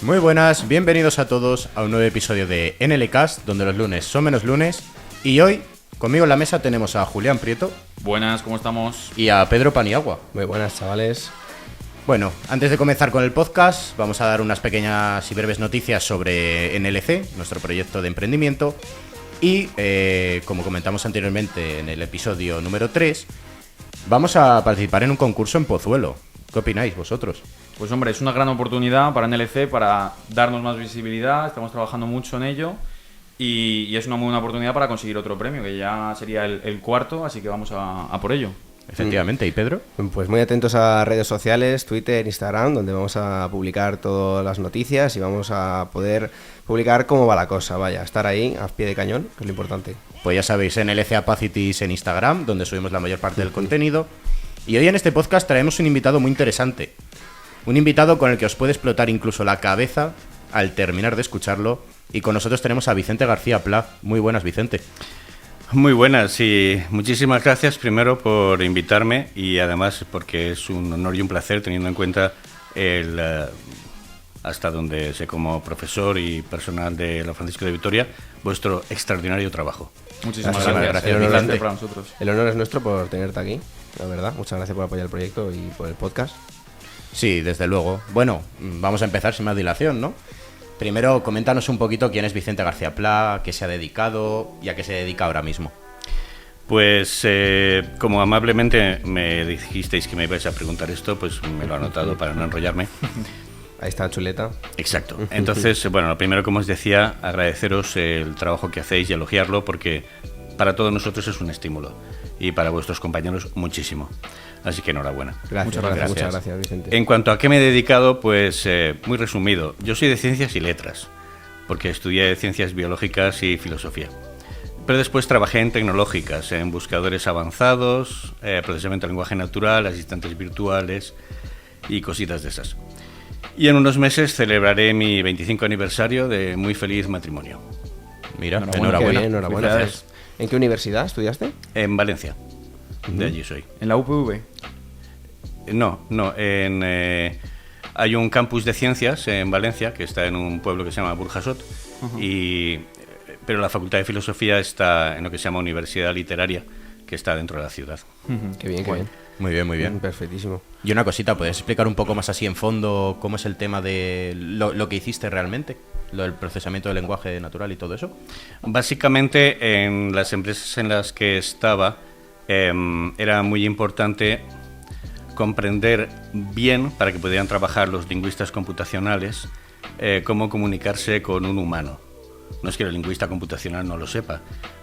Muy buenas, bienvenidos a todos a un nuevo episodio de NLcast, donde los lunes son menos lunes. Y hoy, conmigo en la mesa tenemos a Julián Prieto. Buenas, ¿cómo estamos? Y a Pedro Paniagua. Muy buenas, chavales. Bueno, antes de comenzar con el podcast, vamos a dar unas pequeñas y breves noticias sobre NLC, nuestro proyecto de emprendimiento. Y, como comentamos anteriormente en el episodio número 3, vamos a participar en un concurso en Pozuelo. ¿Qué opináis vosotros? Pues hombre, es una gran oportunidad para NLC para darnos más visibilidad, estamos trabajando mucho en ello y es una muy buena oportunidad para conseguir otro premio, que ya sería el cuarto, así que vamos a por ello. Efectivamente, ¿y Pedro? Pues muy atentos a redes sociales, Twitter, Instagram, donde vamos a publicar todas las noticias y vamos a poder publicar cómo va la cosa, vaya, estar ahí a pie de cañón, que es lo importante. Pues ya sabéis, NLC Apacities en Instagram, donde subimos la mayor parte del contenido. Y hoy en este podcast traemos un invitado muy interesante. Un invitado con el que os puede explotar incluso la cabeza al terminar de escucharlo. Y con nosotros tenemos a Vicente García Pla. Muy buenas, Vicente. Muy buenas y muchísimas gracias primero por invitarme y además porque es un honor y un placer teniendo en cuenta hasta donde sé como profesor y personal de la Francisco de Vitoria, vuestro extraordinario trabajo. Muchísimas gracias. El honor, Vicente, para nosotros. El honor es nuestro por tenerte aquí, la verdad. Muchas gracias por apoyar el proyecto y por el podcast. Sí, desde luego. Bueno, vamos a empezar sin más dilación, ¿no? Primero, coméntanos un poquito quién es Vicente García Pla, a qué se ha dedicado y a qué se dedica ahora mismo. Pues como amablemente me dijisteis que me ibais a preguntar esto, pues me lo he anotado para no enrollarme. Ahí está, chuleta. Exacto. Entonces, bueno, lo primero, como os decía, agradeceros el trabajo que hacéis y elogiarlo porque para todos nosotros es un estímulo y para vuestros compañeros muchísimo. Así que enhorabuena. Muchas gracias, Vicente. En cuanto a qué me he dedicado, pues muy resumido. Yo soy de Ciencias y Letras, porque estudié Ciencias Biológicas y Filosofía. Pero después trabajé en tecnológicas, en buscadores avanzados, procesamiento de lenguaje natural, asistentes virtuales y cositas de esas. Y en unos meses celebraré mi 25 aniversario de muy feliz matrimonio. Mira, Enhorabuena. enhorabuena. Enhorabuena. Felicidades. ¿En qué universidad estudiaste? En Valencia, de allí soy. ¿En la UPV? No, hay un campus de ciencias en Valencia que está en un pueblo que se llama Burjasot, pero la Facultad de Filosofía está en lo que se llama Universidad Literaria, que está dentro de la ciudad. Qué bien, qué bien. Muy bien, muy bien. Perfectísimo. Y una cosita, ¿puedes explicar un poco más así en fondo cómo es el tema de lo que hiciste realmente? Lo del procesamiento del lenguaje natural y todo eso. Básicamente, en las empresas en las que estaba, era muy importante comprender bien, para que pudieran trabajar los lingüistas computacionales, cómo comunicarse con un humano. No es que el lingüista computacional no lo sepa,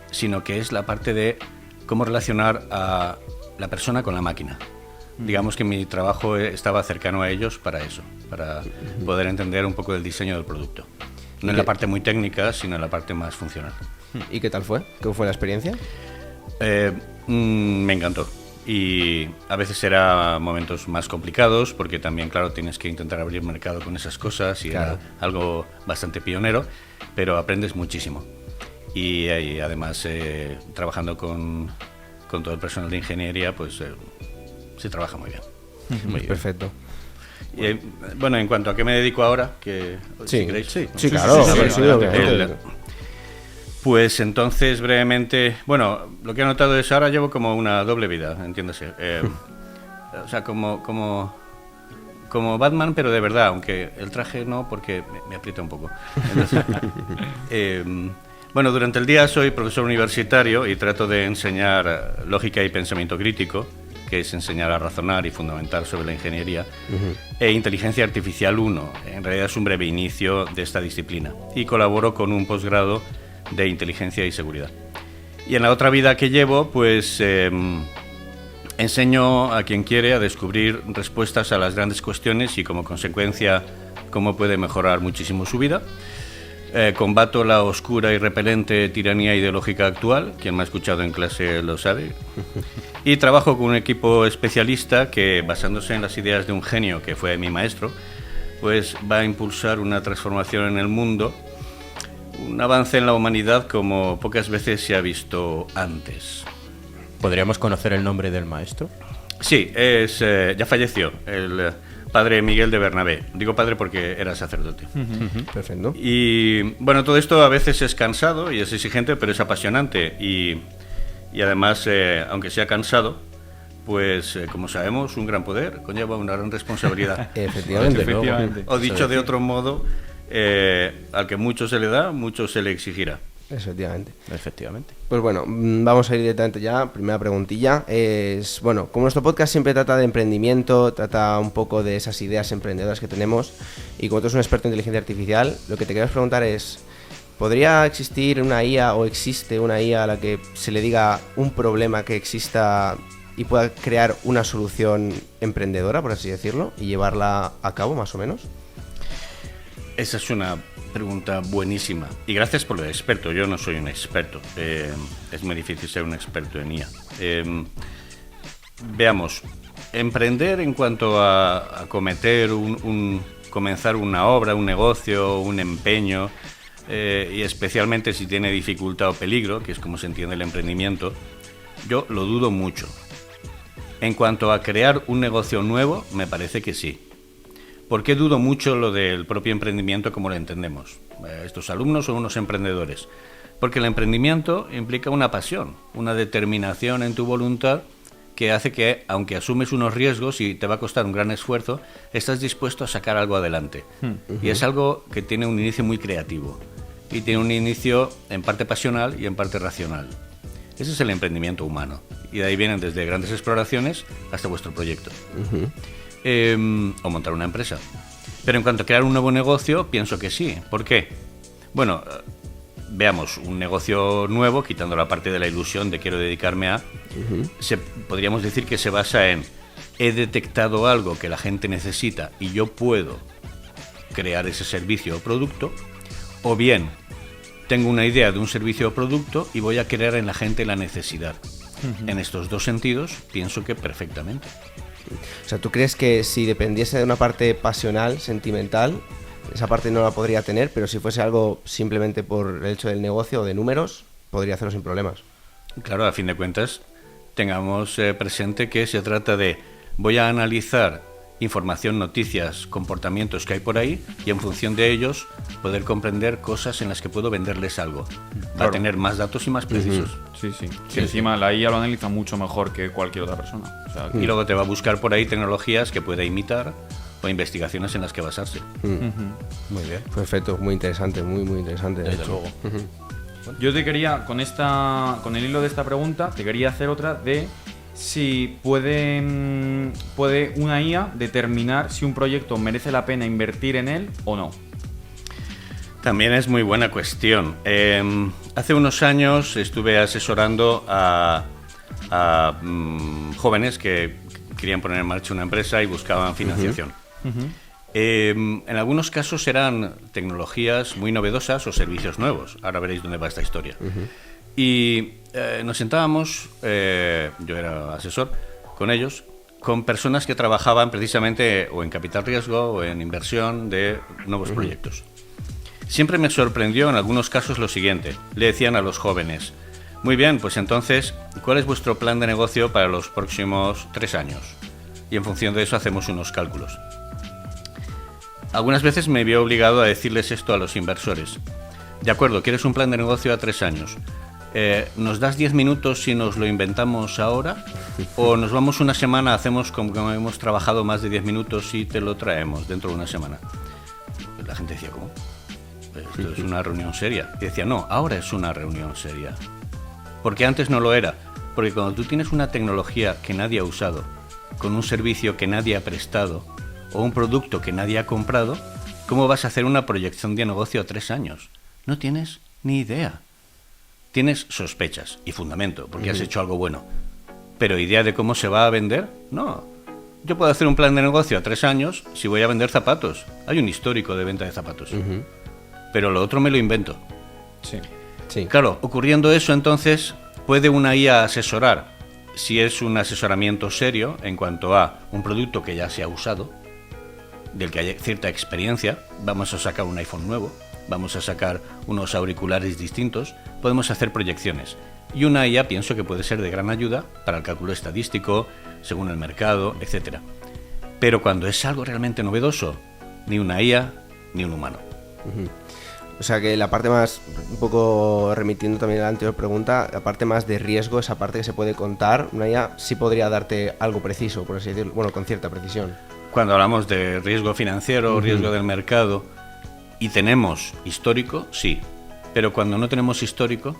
sino que es la parte de cómo relacionar a la persona con la máquina. Digamos que mi trabajo estaba cercano a ellos para eso, para poder entender un poco del diseño del producto. No en la parte muy técnica, sino en la parte más funcional. ¿Y qué tal fue? ¿Cómo fue la experiencia? Me encantó. Y a veces era momentos más complicados, porque también, claro, tienes que intentar abrir mercado con esas cosas y claro. Era algo bastante pionero, pero aprendes muchísimo. Y además, trabajando con todo el personal de ingeniería, pues se trabaja muy bien. Muy bien. Perfecto. Y, bueno, en cuanto a qué me dedico ahora, que Sí, si queréis. Sí, claro. sí, obviamente. Pues entonces, brevemente, bueno, lo que he notado es ahora llevo como una doble vida, entiéndase. O sea, como Batman, pero de verdad, aunque el traje no, porque me aprieta un poco. Entonces, bueno, durante el día soy profesor universitario y trato de enseñar lógica y pensamiento crítico, que es enseñar a razonar y fundamentar sobre la ingeniería, e inteligencia artificial 1. En realidad es un breve inicio de esta disciplina. Y colaboro con un posgrado de inteligencia y seguridad. Y en la otra vida que llevo, pues enseño a quien quiere a descubrir respuestas a las grandes cuestiones y como consecuencia cómo puede mejorar muchísimo su vida. Combato la oscura y repelente tiranía ideológica actual, quien me ha escuchado en clase lo sabe. Y trabajo con un equipo especialista que, basándose en las ideas de un genio que fue mi maestro, pues va a impulsar una transformación en el mundo, un avance en la humanidad como pocas veces se ha visto antes. ¿Podríamos conocer el nombre del maestro? Sí, ya falleció. Padre Miguel de Bernabé. Digo padre porque era sacerdote. Perfecto. Y bueno, todo esto a veces es cansado y es exigente, pero es apasionante. Y además, aunque sea cansado, pues como sabemos, un gran poder conlleva una gran responsabilidad. Efectivamente. Efectivamente. O dicho de otro modo, al que mucho se le da, mucho se le exigirá. Efectivamente. Efectivamente. Pues bueno, vamos a ir directamente ya. Primera preguntilla es, bueno, como nuestro podcast siempre trata de emprendimiento, trata un poco de esas ideas emprendedoras que tenemos, y como tú eres un experto en inteligencia artificial, lo que te quería preguntar es, ¿podría existir una IA o existe una IA a la que se le diga un problema que exista y pueda crear una solución emprendedora, por así decirlo, y llevarla a cabo más o menos? Esa es una pregunta buenísima. Y gracias por lo de experto. Yo no soy un experto. Es muy difícil ser un experto en IA. Veamos. Emprender en cuanto a cometer comenzar una obra, un negocio, un empeño, y especialmente si tiene dificultad o peligro, que es como se entiende el emprendimiento, yo lo dudo mucho. En cuanto a crear un negocio nuevo, me parece que sí. ¿Por qué dudo mucho lo del propio emprendimiento como lo entendemos? Estos alumnos son unos emprendedores. Porque el emprendimiento implica una pasión, una determinación en tu voluntad que hace que, aunque asumes unos riesgos y te va a costar un gran esfuerzo, estás dispuesto a sacar algo adelante. Y es algo que tiene un inicio muy creativo. Y tiene un inicio en parte pasional y en parte racional. Ese es el emprendimiento humano. Y de ahí vienen desde grandes exploraciones hasta vuestro proyecto. O montar una empresa. Pero en cuanto a crear un nuevo negocio, pienso que sí. ¿Por qué? Bueno, veamos, un negocio nuevo, quitando la parte de la ilusión de quiero dedicarme a, podríamos decir que se basa en he detectado algo que la gente necesita y yo puedo crear ese servicio o producto, o bien tengo una idea de un servicio o producto y voy a crear en la gente la necesidad. En estos dos sentidos, pienso que perfectamente. O sea, ¿tú crees que si dependiese de una parte pasional, sentimental, esa parte no la podría tener, pero si fuese algo simplemente por el hecho del negocio o de números, podría hacerlo sin problemas? Claro, a fin de cuentas, tengamos presente que se trata de voy a analizar información, noticias, comportamientos que hay por ahí y en función de ellos poder comprender cosas en las que puedo venderles algo. Va a tener más datos y más precisos. Sí. Que encima la IA lo analiza mucho mejor que cualquier otra persona. O sea, Y luego te va a buscar por ahí tecnologías que pueda imitar o investigaciones en las que basarse. Muy bien. Perfecto, muy interesante, muy interesante. de Desde hecho. luego. yo te quería, con el hilo de esta pregunta, te quería hacer otra de si puede una IA determinar si un proyecto merece la pena invertir en él o no. También es muy buena cuestión. Hace unos años estuve asesorando a jóvenes que querían poner en marcha una empresa y buscaban financiación. En algunos casos eran tecnologías muy novedosas o servicios nuevos. Ahora veréis dónde va esta historia. Y nos sentábamos, yo era asesor con ellos, con personas que trabajaban precisamente o en capital riesgo o en inversión de nuevos proyectos. Siempre me sorprendió en algunos casos lo siguiente. Le decían a los jóvenes, muy bien, pues entonces, ¿cuál es vuestro plan de negocio para los próximos 3 años? Y en función de eso hacemos unos cálculos. Algunas veces me vi obligado a decirles esto a los inversores. De acuerdo, ¿quieres un plan de negocio a 3 años? ¿Nos das 10 minutos si nos lo inventamos ahora? ¿O nos vamos una semana, hacemos como que hemos trabajado más de 10 minutos y te lo traemos dentro de una semana? La gente decía, ¿cómo? Esto es una reunión seria. Y decía, no, ahora es una reunión seria. Porque antes no lo era. Porque cuando tú tienes una tecnología que nadie ha usado, con un servicio que nadie ha prestado, o un producto que nadie ha comprado, ¿cómo vas a hacer una proyección de negocio a 3 años? No tienes ni idea. Tienes sospechas y fundamento, porque has hecho algo bueno. Pero idea de cómo se va a vender, no. Yo puedo hacer un plan de negocio a 3 años si voy a vender zapatos. Hay un histórico de venta de zapatos. Pero lo otro me lo invento. Sí. Claro, ocurriendo eso, entonces, ¿puede una IA asesorar? Si es un asesoramiento serio en cuanto a un producto que ya se ha usado, del que hay cierta experiencia, vamos a sacar un iPhone nuevo, vamos a sacar unos auriculares distintos, podemos hacer proyecciones. Y una IA pienso que puede ser de gran ayuda para el cálculo estadístico, según el mercado, etc. Pero cuando es algo realmente novedoso, ni una IA ni un humano. O sea que la parte más, un poco remitiendo también a la anterior pregunta, la parte más de riesgo, esa parte que se puede contar, una IA sí podría darte algo preciso, por así decirlo, bueno, con cierta precisión. Cuando hablamos de riesgo financiero, riesgo del mercado, y tenemos histórico, sí. Pero cuando no tenemos histórico,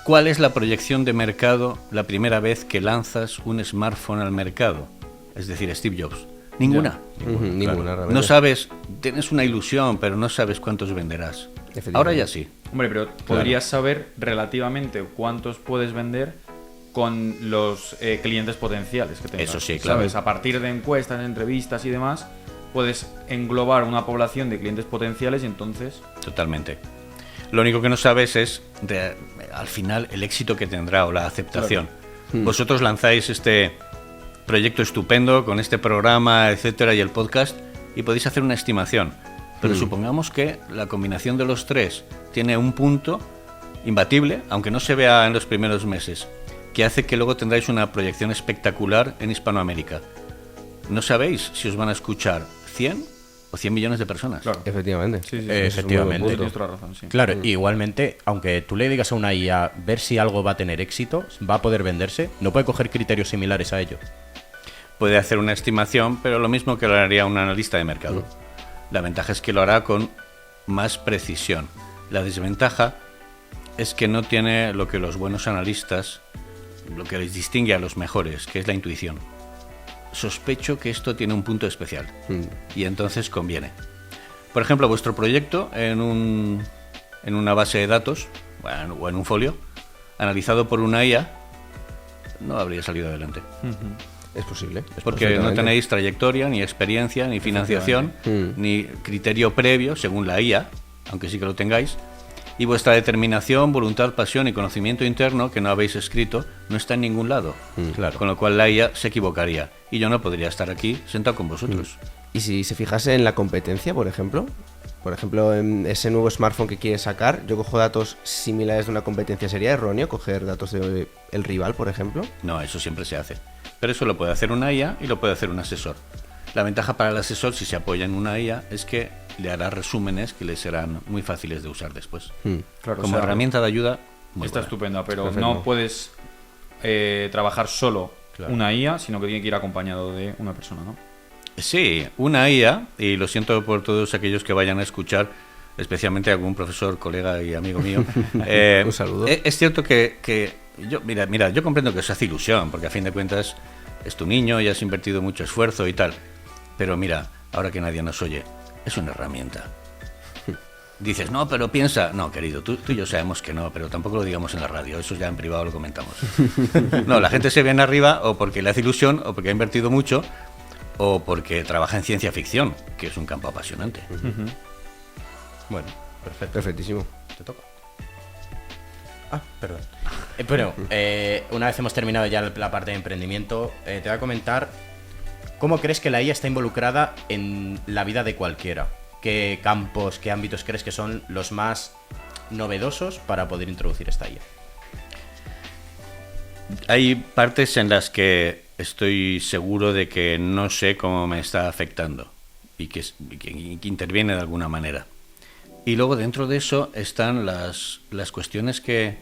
¿cuál es la proyección de mercado la primera vez que lanzas un smartphone al mercado? Es decir, Steve Jobs. Ninguna. Ninguna, realmente. No sabes, tienes una ilusión, pero no sabes cuántos venderás. Ahora ya sí. Hombre, pero podrías saber relativamente cuántos puedes vender con los clientes potenciales que tengas. Eso sí, claro. ¿Sabes? A partir de encuestas, entrevistas y demás, puedes englobar una población de clientes potenciales y entonces... Totalmente. Lo único que no sabes es, al final, el éxito que tendrá o la aceptación. Claro. Vosotros lanzáis este proyecto estupendo con este programa, etcétera, y el podcast, y podéis hacer una estimación. Pero supongamos que la combinación de los tres tiene un punto imbatible, aunque no se vea en los primeros meses, que hace que luego tendráis una proyección espectacular en Hispanoamérica. No sabéis si os van a escuchar 100 o 100 millones de personas. Claro. Efectivamente. Sí, Efectivamente. Tienes toda la razón, sí. Claro, igualmente, aunque tú le digas a una IA ver si algo va a tener éxito, va a poder venderse, no puede coger criterios similares a ello. Puede hacer una estimación, pero lo mismo que lo haría un analista de mercado. La ventaja es que lo hará con más precisión. La desventaja es que no tiene lo que los buenos analistas, lo que les distingue a los mejores, que es la intuición. Sospecho que esto tiene un punto especial y entonces conviene. Por ejemplo, vuestro proyecto en una base de datos o en un folio, analizado por una IA, no habría salido adelante. Es posible. Porque no tenéis trayectoria, ni experiencia, ni financiación, ni criterio previo, según la IA, aunque sí que lo tengáis, y vuestra determinación, voluntad, pasión y conocimiento interno, que no habéis escrito, no está en ningún lado. Claro. Con lo cual la IA se equivocaría, y yo no podría estar aquí sentado con vosotros. Y si se fijase en la competencia, por ejemplo, en ese nuevo smartphone que quieres sacar, yo cojo datos similares de una competencia, ¿sería erróneo coger datos del rival, por ejemplo? No, eso siempre se hace. Pero eso lo puede hacer una IA y lo puede hacer un asesor. La ventaja para el asesor, si se apoya en una IA, es que le hará resúmenes que le serán muy fáciles de usar después. Claro, Como herramienta de ayuda, muy está buena. estupenda, pero Perfecto. no puedes trabajar solo una IA, sino que tiene que ir acompañado de una persona, ¿no? Sí, una IA, y lo siento por todos aquellos que vayan a escuchar, especialmente algún profesor, colega y amigo mío. Un saludo. Es cierto que yo, mira, yo comprendo que os hace ilusión, porque a fin de cuentas es tu niño y has invertido mucho esfuerzo y tal. Pero mira, ahora que nadie nos oye, es una herramienta. Dices, no, pero piensa... No, querido, tú y yo sabemos que no, pero tampoco lo digamos en la radio, eso ya en privado lo comentamos. No, la gente se viene arriba o porque le hace ilusión, o porque ha invertido mucho, o porque trabaja en ciencia ficción, que es un campo apasionante. Bueno, perfecto. Perfectísimo. Te toca. Ah, perdón. Bueno, una vez hemos terminado ya la parte de emprendimiento, te voy a comentar cómo crees que la IA está involucrada en la vida de cualquiera. ¿Qué campos, qué ámbitos crees que son los más novedosos para poder introducir esta IA? Hay partes en las que estoy seguro de que no sé cómo me está afectando y que interviene de alguna manera. Y luego dentro de eso están las cuestiones que,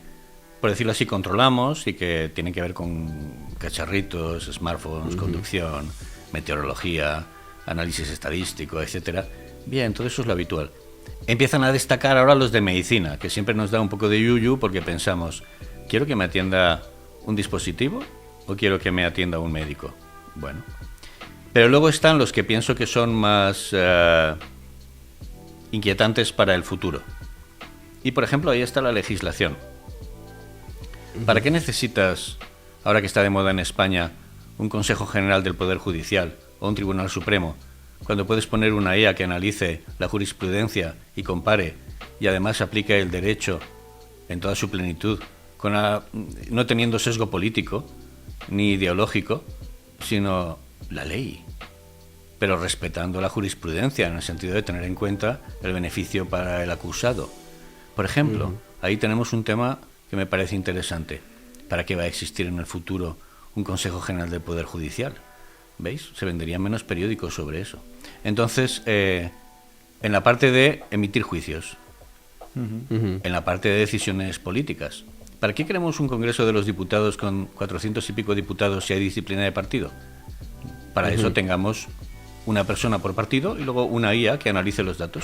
por decirlo así, controlamos y que tienen que ver con cacharritos, smartphones, conducción, meteorología, análisis estadístico, etcétera. Bien, todo eso es lo habitual. Empiezan a destacar ahora los de medicina, que siempre nos da un poco de yuyu porque pensamos, ¿quiero que me atienda un dispositivo o quiero que me atienda un médico? Bueno, pero luego están los que pienso que son más inquietantes para el futuro. Y por ejemplo, ahí está la legislación. ¿Para qué necesitas, ahora que está de moda en España, un Consejo General del Poder Judicial o un Tribunal Supremo, cuando puedes poner una IA que analice la jurisprudencia y compare y además aplique el derecho en toda su plenitud, no teniendo sesgo político ni ideológico, sino la ley, pero respetando la jurisprudencia en el sentido de tener en cuenta el beneficio para el acusado? Por ejemplo, ahí tenemos un tema que me parece interesante. ¿Para qué va a existir en el futuro un Consejo General del Poder Judicial? ¿Veis? Se venderían menos periódicos sobre eso. Entonces, en la parte de emitir juicios, en la parte de decisiones políticas, ¿para qué queremos un Congreso de los Diputados con 400 y pico diputados si hay disciplina de partido? Para eso tengamos una persona por partido y luego una IA que analice los datos.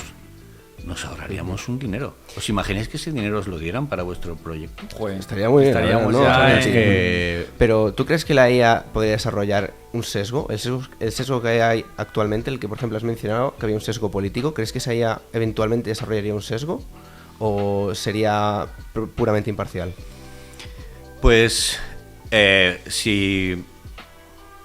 Nos ahorraríamos un dinero. ¿Os imagináis que ese dinero os lo dieran para vuestro proyecto? Joder, Estaría muy bien. estaríamos ¿no? ya Es que Pero ¿tú crees que la IA podría desarrollar un sesgo? El sesgo que hay actualmente, el que por ejemplo has mencionado, que había un sesgo político, ¿crees que esa IA eventualmente desarrollaría un sesgo? ¿O sería puramente imparcial? Pues si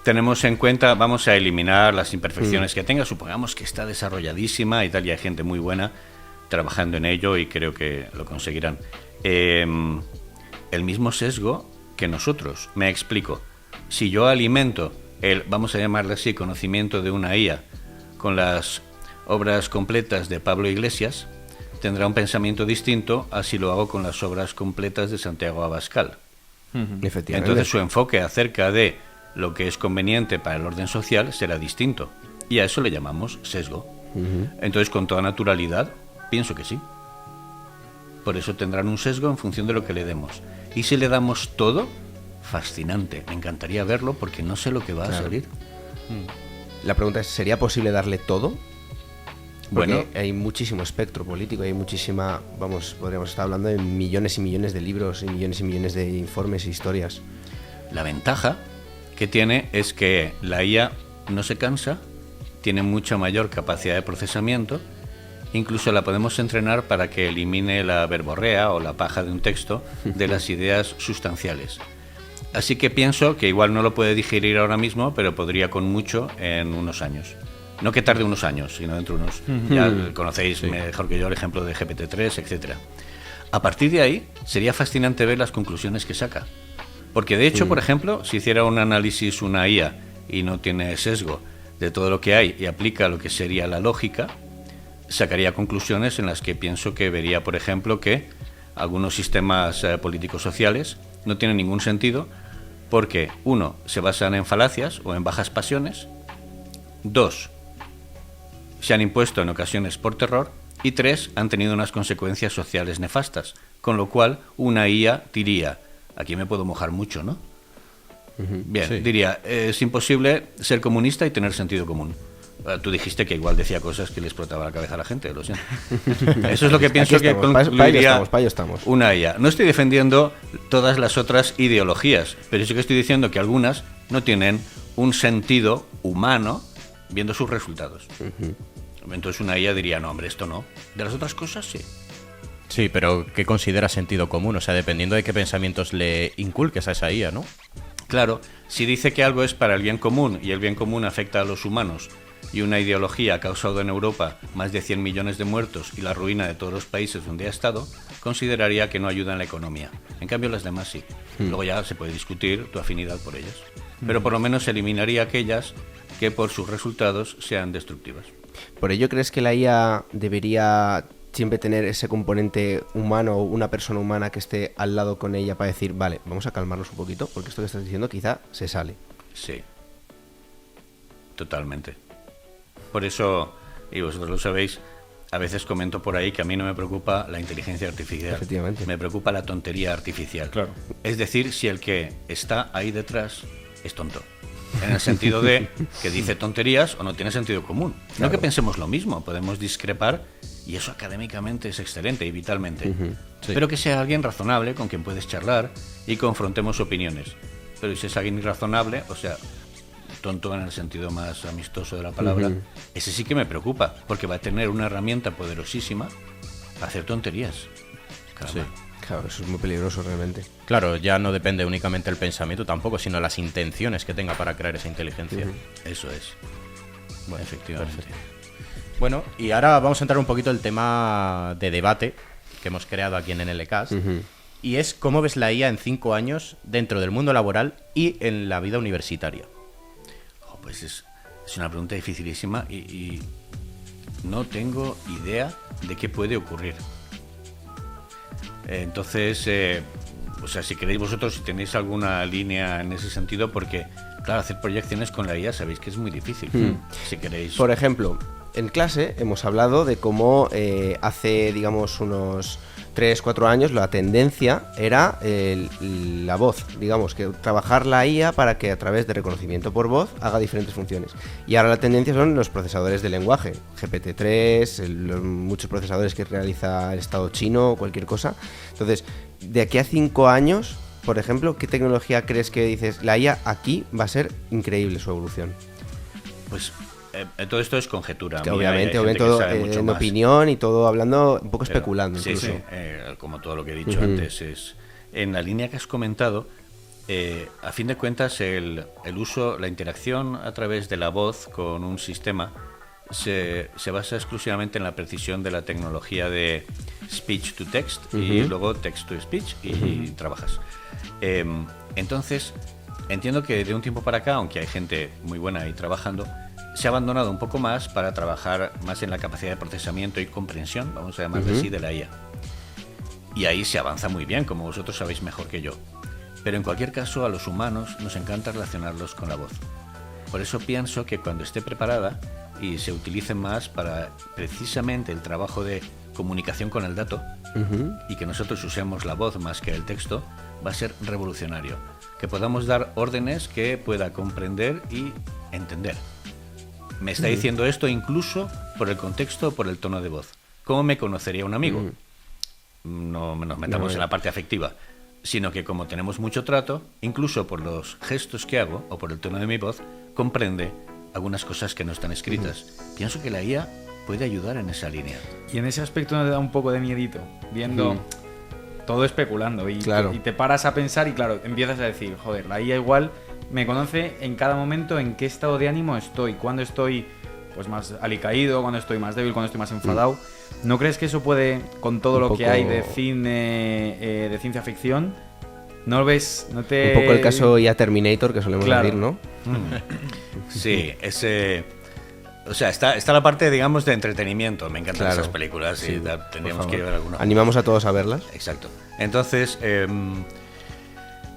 tenemos en cuenta, vamos a eliminar las imperfecciones que tenga, supongamos que está desarrolladísima y tal, y hay gente muy buena trabajando en ello y creo que lo conseguirán. El mismo sesgo que nosotros, me explico. Si yo alimento el, vamos a llamarle así, conocimiento de una IA con las obras completas de Pablo Iglesias, tendrá un pensamiento distinto a si lo hago con las obras completas de Santiago Abascal. Efectivamente. Entonces su enfoque acerca de lo que es conveniente para el orden social será distinto. Y a eso le llamamos sesgo. Entonces, con toda naturalidad, pienso que sí. Por eso tendrán un sesgo en función de lo que le demos. Y si le damos todo, fascinante. Me encantaría verlo porque no sé lo que va a salir. La pregunta es, ¿sería posible darle todo? Porque Bueno, hay muchísimo espectro político, hay muchísima, podríamos estar hablando de millones y millones de libros y millones de informes e historias. la ventaja que tiene es que la IA no se cansa, tiene mucha mayor capacidad de procesamiento, incluso la podemos entrenar para que elimine la verborrea o la paja de un texto de las ideas sustanciales. Así que pienso que igual no lo puede digerir ahora mismo, pero podría con mucho en unos años. No que tarde unos años, sino dentro de unos... Ya conocéis mejor que yo el ejemplo de GPT-3, etcétera. A partir de ahí, sería fascinante ver las conclusiones que saca. Porque de hecho, por ejemplo, si hiciera un análisis una IA y no tiene sesgo de todo lo que hay y aplica lo que sería la lógica, sacaría conclusiones en las que pienso que vería, por ejemplo, que algunos sistemas políticos sociales no tienen ningún sentido porque, uno, se basan en falacias o en bajas pasiones, dos, se han impuesto en ocasiones por terror, y tres, han tenido unas consecuencias sociales nefastas, con lo cual una IA diría, aquí me puedo mojar mucho, ¿no? Bien, Sí. diría, es imposible ser comunista y tener sentido común. Tú dijiste que igual decía cosas que le explotaba la cabeza a la gente, lo siento. Eso es lo que pienso Aquí que estamos, para concluiría ello estamos. una IA. No estoy defendiendo todas las otras ideologías, pero sí que estoy diciendo que algunas no tienen un sentido humano viendo sus resultados. Entonces una IA diría, no, hombre, esto no. De las otras cosas, sí. sí, pero ¿qué considera sentido común? O sea, dependiendo de qué pensamientos le inculques a esa IA, ¿no? Claro, si dice que algo es para el bien común y el bien común afecta a los humanos y una ideología ha causado en Europa más de 100 millones de muertos y la ruina de todos los países donde ha estado, consideraría que no ayuda en la economía. En cambio, las demás sí. Luego ya se puede discutir tu afinidad por ellas. Pero por lo menos eliminaría aquellas que por sus resultados sean destructivas. ¿Por ello crees que la IA debería siempre tener ese componente humano, una persona humana que esté al lado con ella para decir, vale, vamos a calmarnos un poquito, porque esto que estás diciendo quizá se sale? Sí. Totalmente. Por eso, y vosotros lo sabéis, a veces comento por ahí que a mí no me preocupa la inteligencia artificial. Efectivamente. Me preocupa la tontería artificial. Claro. Es decir, si el que está ahí detrás es tonto. En el sentido de que dice tonterías o no tiene sentido común. No que pensemos lo mismo, podemos discrepar y eso académicamente es excelente y vitalmente. Sí. Pero que sea alguien razonable con quien puedes charlar y confrontemos opiniones. Pero si es alguien irrazonable, o sea, tonto en el sentido más amistoso de la palabra, ese sí que me preocupa, porque va a tener una herramienta poderosísima para hacer tonterías. Caramba. Sí. Claro, eso es muy peligroso realmente. Claro, ya no depende únicamente del pensamiento tampoco, sino las intenciones que tenga para crear esa inteligencia. Eso es. Bueno, Efectivamente. Bueno, y ahora vamos a entrar un poquito en el tema de debate que hemos creado aquí en NLCast. Y es cómo ves la IA en 5 años dentro del mundo laboral y en la vida universitaria. Oh, pues es una pregunta dificilísima y no tengo idea de qué puede ocurrir. Entonces, o sea, si queréis vosotros, si tenéis alguna línea en ese sentido, porque, claro, hacer proyecciones con la IA sabéis que es muy difícil. Si queréis... Por ejemplo, en clase hemos hablado de cómo hace, digamos, unos 3-4 años la tendencia era la voz, digamos, que trabajar la IA para que a través de reconocimiento por voz haga diferentes funciones. Y ahora la tendencia son los procesadores de lenguaje, GPT-3, muchos procesadores que realiza el Estado chino o cualquier cosa. Entonces, de aquí a 5 años, por ejemplo, ¿qué tecnología crees que dices, la IA aquí va a ser increíble su evolución? Pues todo esto es conjetura. Que obviamente todo en opinión y todo hablando, un poco especulando. Sí, incluso. sí, como todo lo que he dicho antes, es en la línea que has comentado, a fin de cuentas el uso, la interacción a través de la voz con un sistema se basa exclusivamente en la precisión de la tecnología de speech to text y luego text to speech y trabajas. Entonces, entiendo que de un tiempo para acá, aunque hay gente muy buena ahí trabajando, se ha abandonado un poco más para trabajar más en la capacidad de procesamiento y comprensión, vamos a llamarle así, de la IA. Y ahí se avanza muy bien, como vosotros sabéis mejor que yo. Pero en cualquier caso, a los humanos nos encanta relacionarlos con la voz. Por eso pienso que cuando esté preparada y se utilice más para precisamente el trabajo de comunicación con el dato, y que nosotros usemos la voz más que el texto, va a ser revolucionario. Que podamos dar órdenes que pueda comprender y entender. Me está diciendo esto incluso por el contexto o por el tono de voz. ¿Cómo me conocería un amigo? No nos metamos en la parte afectiva, sino que como tenemos mucho trato, incluso por los gestos que hago o por el tono de mi voz, comprende algunas cosas que no están escritas. Pienso que la IA puede ayudar en esa línea. Y en ese aspecto nos da un poco de miedito, viendo todo especulando y te paras a pensar y claro, empiezas a decir, joder, la IA igual me conoce en cada momento en qué estado de ánimo estoy, cuando estoy pues más alicaído, cuando estoy más débil, cuando estoy más enfadado. ¿No crees que eso puede, con todo lo que hay de cine, de ciencia ficción, no lo ves? ¿No te... Un poco el caso ya Terminator, que solemos decir, ¿no? Sí, o sea, está la parte, digamos, de entretenimiento. Me encantan esas películas y tendríamos que ver alguna. Animamos a todos a verlas. Exacto. Entonces,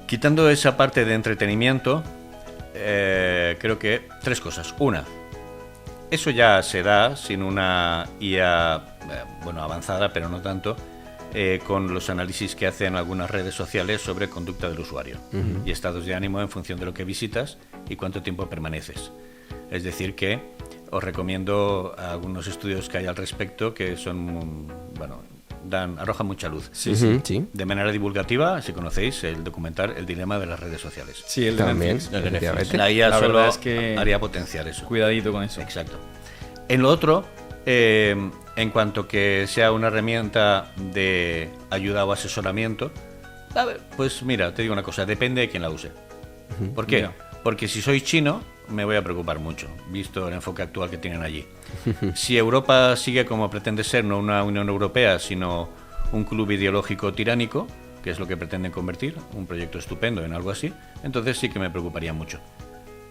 quitando esa parte de entretenimiento, creo que 3 cosas. Una, eso ya se da sin una IA, avanzada, pero no tanto, con los análisis que hacen algunas redes sociales sobre conducta del usuario y estados de ánimo en función de lo que visitas y cuánto tiempo permaneces. Es decir que os recomiendo algunos estudios que hay al respecto que son, arrojan mucha luz. Sí. De manera divulgativa, si conocéis el documental El dilema de las redes sociales. Sí, el de Netflix. La IA la solo es que haría potenciar eso. Cuidadito con eso. Exacto. En lo otro, en cuanto que sea una herramienta de ayuda o asesoramiento, pues mira, te digo una cosa, depende de quién la use. ¿Por qué? Mira. Porque si soy chino, me voy a preocupar mucho, visto el enfoque actual que tienen allí. Si Europa sigue como pretende ser, no una Unión Europea, sino un club ideológico tiránico, que es lo que pretenden convertir, un proyecto estupendo en algo así, entonces sí que me preocuparía mucho.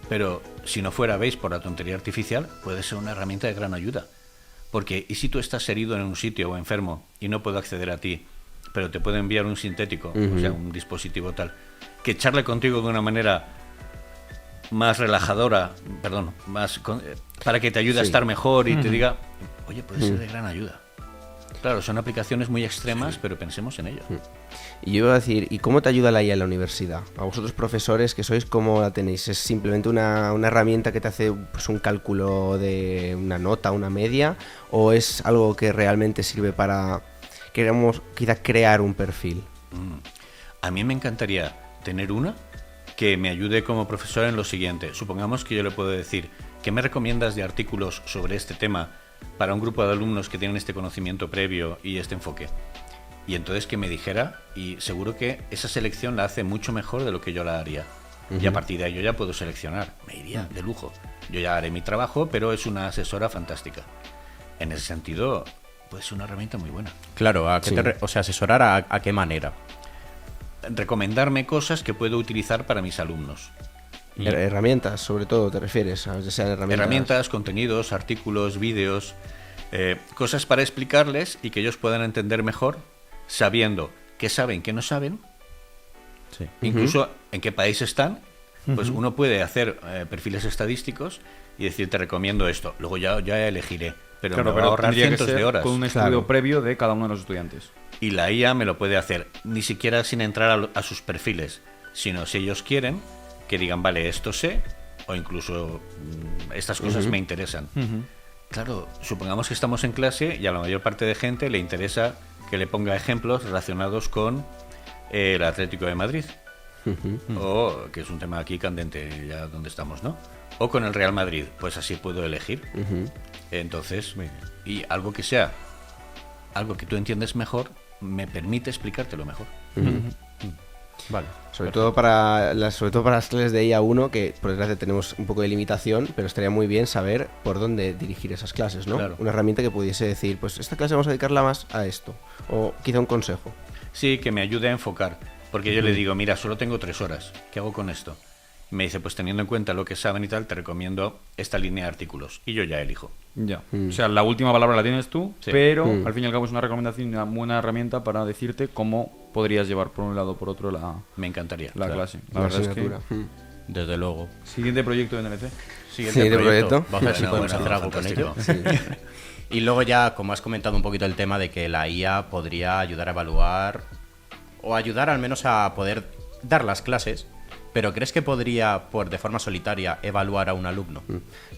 Pero si no fuera, veis, por la tontería artificial, puede ser una herramienta de gran ayuda. Porque, ¿y si tú estás herido en un sitio o enfermo y no puedo acceder a ti, pero te puedo enviar un sintético, o sea, un dispositivo tal, que charle contigo de una manera más relajadora, para que te ayude a estar mejor y te diga, oye, puede ser de gran ayuda. Claro, son aplicaciones muy extremas, pero pensemos en ello. Y yo iba a decir, ¿y cómo te ayuda la IA en la universidad? A vosotros profesores que sois, ¿cómo la tenéis? ¿Es simplemente una herramienta que te hace pues, un cálculo de una nota, una media? ¿O es algo que realmente sirve para, queremos quizá crear un perfil? A mí me encantaría tener una que me ayude como profesor en lo siguiente. Supongamos que yo le puedo decir, ¿qué me recomiendas de artículos sobre este tema para un grupo de alumnos que tienen este conocimiento previo y este enfoque? Y entonces que me dijera, y seguro que esa selección la hace mucho mejor de lo que yo la haría. Y a partir de ahí yo ya puedo seleccionar. Me iría de lujo. Yo ya haré mi trabajo, pero es una asesora fantástica. En ese sentido, pues una herramienta muy buena. Claro, ¿a qué asesorar a qué manera? Recomendarme cosas que puedo utilizar para mis alumnos. Herramientas, sobre todo, ¿te refieres? Ya sean Herramientas, contenidos, artículos, vídeos, cosas para explicarles y que ellos puedan entender mejor, sabiendo qué saben, qué no saben, Sí. Incluso en qué país están, pues uno puede hacer perfiles estadísticos y decir, te recomiendo esto. Luego ya elegiré. Pero Claro, me va a pero ahorrar tendría que cientos ser de horas. con un estudio previo de cada uno de los estudiantes. Y la IA me lo puede hacer, ni siquiera sin entrar a sus perfiles, sino si ellos quieren, que digan, vale, esto sé, o incluso estas cosas me interesan. Claro, supongamos que estamos en clase y a la mayor parte de gente le interesa que le ponga ejemplos relacionados con el Atlético de Madrid. O, que es un tema aquí candente, ya donde estamos, ¿no? O con el Real Madrid, pues así puedo elegir. Entonces, y algo que sea, algo que tú entiendes mejor, me permite explicártelo mejor. Vale. Sobre todo para las clases de IA1, que por desgracia tenemos un poco de limitación, pero estaría muy bien saber por dónde dirigir esas clases, ¿no? Claro. Una herramienta que pudiese decir, pues esta clase vamos a dedicarla más a esto, o quizá un consejo. Sí, que me ayude a enfocar, porque yo le digo, mira, solo tengo 3 horas, ¿qué hago con esto? Me dice, pues teniendo en cuenta lo que saben y tal, te recomiendo esta línea de artículos, y yo ya elijo. Ya. O sea, la última palabra la tienes tú, Sí. pero al fin y al cabo es una recomendación y una buena herramienta para decirte cómo podrías llevar por un lado o por otro la Me encantaría. clase. La La verdad es que... asignatura. Desde luego. Siguiente proyecto de NLC. Siguiente proyecto. Vamos a ver si Bueno, podemos bueno, hacer algo con ello. fantástico. Y luego ya, como has comentado un poquito el tema de que la IA podría ayudar a evaluar o ayudar al menos a poder dar las clases, pero ¿crees que podría, de forma solitaria, evaluar a un alumno?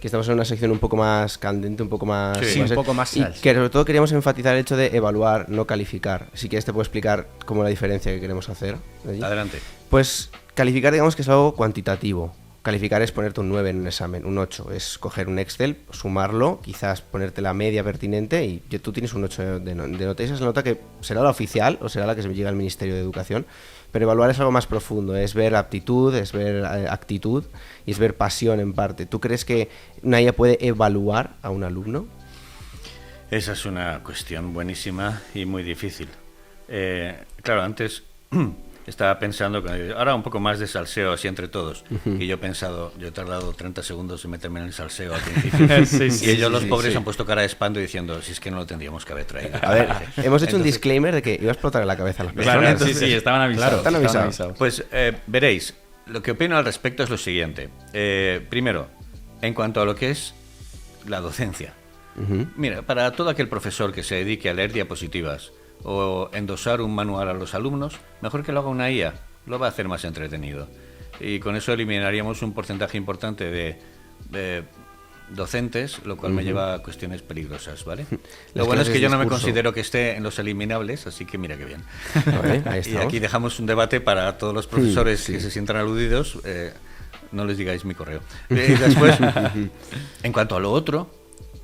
Que estamos en una sección un poco más candente, un poco más... Sí, un poco más Y salsa. que sobre todo queríamos enfatizar el hecho de evaluar, no calificar. Si quieres te puedo explicar cómo la diferencia que queremos hacer. allí. Adelante. Pues calificar digamos que es algo cuantitativo. Calificar es ponerte un 9 en un examen, un 8. Es coger un Excel, sumarlo, quizás ponerte la media pertinente y tú tienes un 8 de nota. Y esa es la nota que será la oficial o será la que se llega al Ministerio de Educación. Pero evaluar es algo más profundo, es ver aptitud, es ver actitud y es ver pasión en parte. ¿Tú crees que una IA puede evaluar a un alumno? Esa es una cuestión buenísima y muy difícil. Claro, antes estaba pensando, ahora un poco más de salseo así entre todos. Y yo he tardado 30 segundos en meterme en el salseo al principio. Y ellos, los pobres, han puesto cara de espanto diciendo, si es que no lo tendríamos que haber traído. A ver, hemos hecho un disclaimer de que iba a explotar en la cabeza a las personas. Claro, Entonces, sí, estaban avisados. están avisados. Pues veréis, lo que opino al respecto es lo siguiente. Primero, en cuanto a lo que es la docencia. Mira, para todo aquel profesor que se dedique a leer diapositivas o endosar un manual a los alumnos, mejor que lo haga una IA, lo va a hacer más entretenido. Y con eso eliminaríamos un porcentaje importante de docentes, lo cual me lleva a cuestiones peligrosas, ¿vale? Lo bueno es que yo no me considero que esté en los eliminables, así que mira qué bien. Vale, ahí Y estamos. aquí dejamos un debate para todos los profesores que se sientan aludidos. No les digáis mi correo. Y después, en cuanto a lo otro,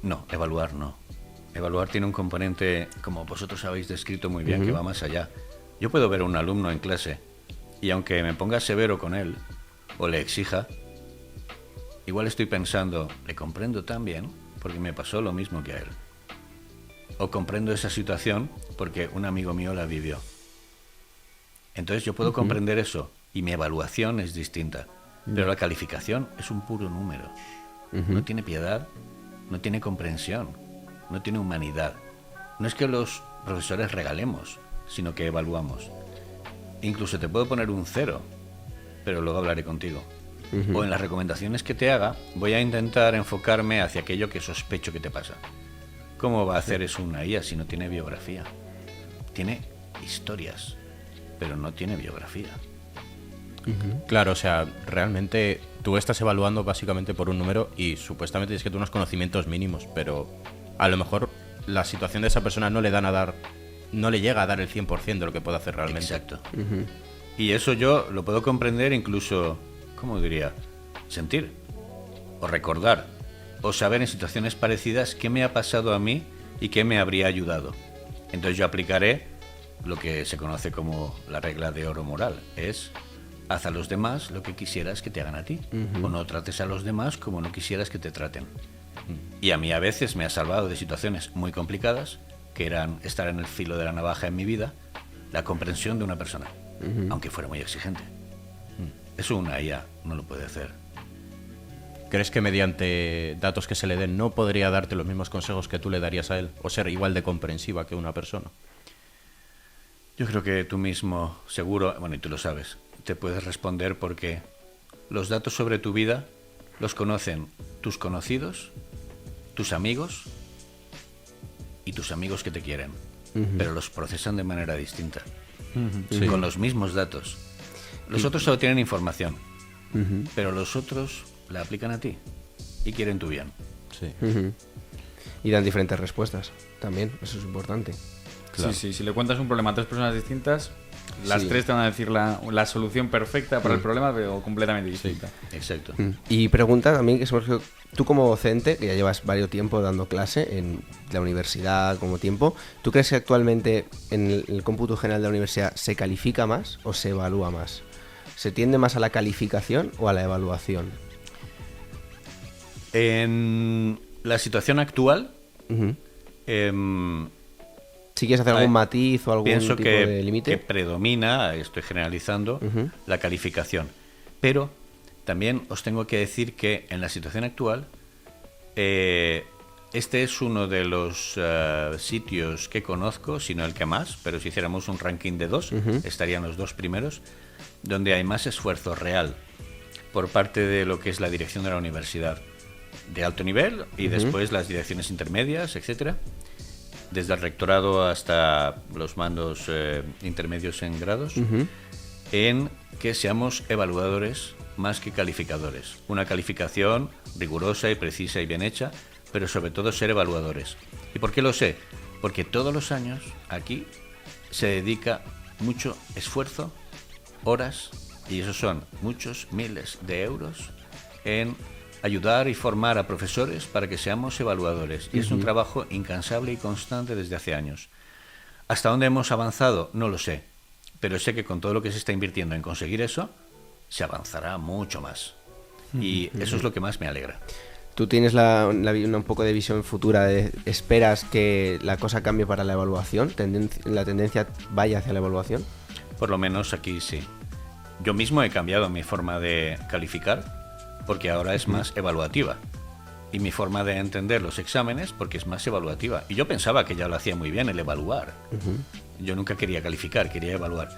no, evaluar no. Evaluar tiene un componente, como vosotros habéis descrito muy bien, que va más allá. Yo puedo ver a un alumno en clase y aunque me ponga severo con él o le exija, igual estoy pensando, le comprendo tan bien porque me pasó lo mismo que a él. O comprendo esa situación porque un amigo mío la vivió. Entonces yo puedo comprender eso y mi evaluación es distinta. Pero la calificación es un puro número. No tiene piedad, no tiene comprensión, no tiene humanidad. No es que los profesores regalemos, sino que evaluamos. Incluso te puedo poner un 0, pero luego hablaré contigo. O en las recomendaciones que te haga, voy a intentar enfocarme hacia aquello que sospecho que te pasa. ¿Cómo va a hacer eso una IA si no tiene biografía? Tiene historias, pero no tiene biografía. Claro, o sea, realmente tú estás evaluando básicamente por un número y supuestamente tienes que tener unos conocimientos mínimos, pero a lo mejor la situación de esa persona no le llega a dar el 100% de lo que puede hacer realmente. Exacto. Y eso yo lo puedo comprender, incluso, ¿cómo diría? Sentir, o recordar, o saber en situaciones parecidas qué me ha pasado a mí y qué me habría ayudado. Entonces yo aplicaré lo que se conoce como la regla de oro moral, es haz a los demás lo que quisieras que te hagan a ti, o no trates a los demás como no quisieras que te traten. Y a mí a veces me ha salvado de situaciones muy complicadas, que eran estar en el filo de la navaja en mi vida, la comprensión de una persona, aunque fuera muy exigente. Eso una IA no lo puede hacer. ¿Crees que mediante datos que se le den no podría darte los mismos consejos que tú le darías a él? ¿O ser igual de comprensiva que una persona? Yo creo que tú mismo, seguro, bueno, y tú lo sabes, te puedes responder porque los datos sobre tu vida los conocen tus conocidos, tus amigos y tus amigos que te quieren, pero los procesan de manera distinta, con los mismos datos. Los otros solo tienen información, pero los otros la aplican a ti y quieren tu bien. Sí. Y dan diferentes respuestas también, eso es importante. Claro. Sí, si le cuentas un problema a 3 personas distintas, las 3 te van a decir la solución perfecta para el problema, pero completamente distinta. Exacto. Y pregunta también, que Sergio, tú como docente, que ya llevas varios tiempo dando clase en la universidad como tiempo, ¿tú crees que actualmente en el cómputo general de la universidad se califica más o se evalúa más? ¿Se tiende más a la calificación o a la evaluación? En la situación actual, Si quieres hacer algún matiz o algún pienso tipo de que límite. predomina, estoy generalizando, la calificación. Pero también os tengo que decir que en la situación actual, este es uno de los sitios que conozco, si no el que más, pero si hiciéramos un ranking de 2, estarían los 2 primeros, donde hay más esfuerzo real por parte de lo que es la dirección de la universidad de alto nivel y después las direcciones intermedias, etcétera, desde el rectorado hasta los mandos intermedios en grados, en que seamos evaluadores más que calificadores. Una calificación rigurosa y precisa y bien hecha, pero sobre todo ser evaluadores. ¿Y por qué lo sé? Porque todos los años aquí se dedica mucho esfuerzo, horas, y esos son muchos miles de euros, en ayudar y formar a profesores para que seamos evaluadores. Y es un trabajo incansable y constante desde hace años. ¿Hasta dónde hemos avanzado? No lo sé. Pero sé que con todo lo que se está invirtiendo en conseguir eso, se avanzará mucho más. Y eso es lo que más me alegra. ¿Tú tienes un poco de visión futura? ¿Esperas que la cosa cambie para la evaluación? ¿La tendencia vaya hacia la evaluación? Por lo menos aquí sí. Yo mismo he cambiado mi forma de calificar, porque ahora es más evaluativa. Y mi forma de entender los exámenes, porque es más evaluativa. Y yo pensaba que ya lo hacía muy bien, el evaluar. Yo nunca quería calificar, quería evaluar.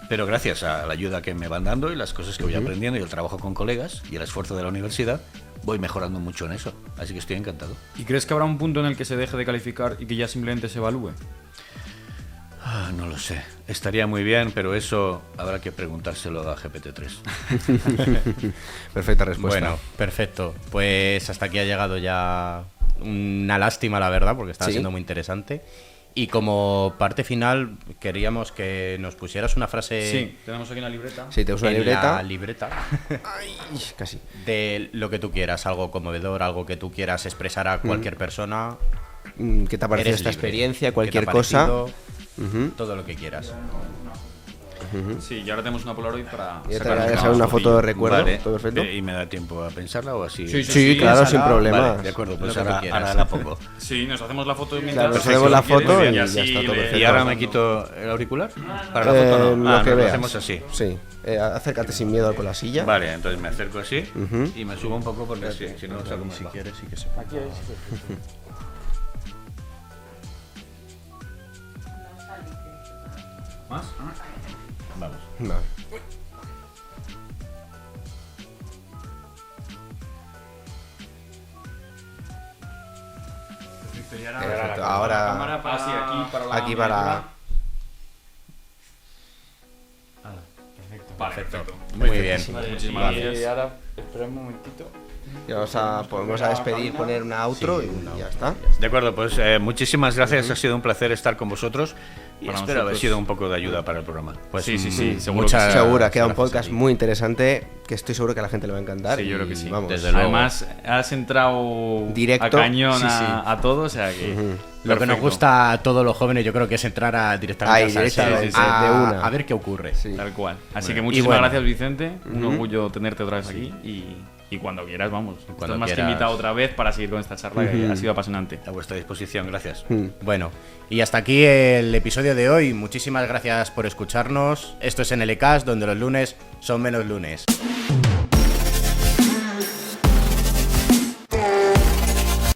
Pero gracias a la ayuda que me van dando y las cosas que voy aprendiendo y el trabajo con colegas y el esfuerzo de la universidad, voy mejorando mucho en eso. Así que estoy encantado. ¿Y crees que habrá un punto en el que se deje de calificar y que ya simplemente se evalúe? No lo sé. Estaría muy bien, pero eso habrá que preguntárselo a GPT-3. Perfecta respuesta. Bueno, perfecto. Pues hasta aquí ha llegado ya una lástima, la verdad, porque estaba siendo muy interesante. Y como parte final, queríamos que nos pusieras una frase... Sí, tenemos aquí una libreta. Sí, tenemos una en libreta. la libreta. Ay, casi. De lo que tú quieras, algo conmovedor, algo que tú quieras expresar a cualquier persona. ¿Qué te ha parecido Eres esta libre. experiencia? ¿Qué te Cualquier ha cosa. parecido? Todo lo que quieras. Sí, y ahora tenemos una Polaroid para Ya te sacar voy a dejar una foto de recuerdo. Vale. ¿Todo perfecto? ¿Y me da tiempo a pensarla o así? Sí, claro, sin problema. Vale, de acuerdo, pues Lo que tú ahora, quieras. ahora la pongo. Sí, nos hacemos la foto mientras... Claro, nos hacemos la foto y ya así está, todo le- perfecto. ¿Y ahora me quito el auricular? Para la foto no. Lo que Lo veas. hacemos así. Sí. Acércate sin miedo con la silla. Vale, entonces me acerco así y me subo un poco porque si no salgo más Si bajo. quieres, sí que se Aquí es. ¿Más? Vamos. Vale. Perfecto. Ahora Así, aquí para la aquí para... miniatura. Vale, perfecto. Muy bien. Muchísimas gracias. Y ahora, espera un momentito. Ya vamos a despedir, poner una outro y ya está. De acuerdo, pues muchísimas gracias. Ha sido un placer estar con vosotros y Para espero haber nosotros. sido un poco de ayuda para el programa. Pues Sí, seguro muchas que sí. Seguro, queda un gracias podcast a ti. muy interesante que estoy seguro que a la gente le va a encantar. Sí, yo creo que y sí. Vamos. Desde luego. Además, has entrado Directo. a cañón Sí, sí. a todo, o sea que... Lo que nos perfecto. gusta a todos los jóvenes, yo creo que es entrar directamente Ahí, al salseo, directamente, a, de una. a ver qué ocurre. Sí. Tal cual. Así que Bueno. muchísimas Y bueno. gracias, Vicente. Un orgullo tenerte otra vez aquí. Y cuando quieras, vamos. Cuando Estás más que quieras. invitado otra vez para seguir con esta charla que ha sido apasionante. A vuestra disposición, gracias. Bueno, y hasta aquí el episodio de hoy. Muchísimas gracias por escucharnos. Esto es NLCast, donde los lunes son menos lunes.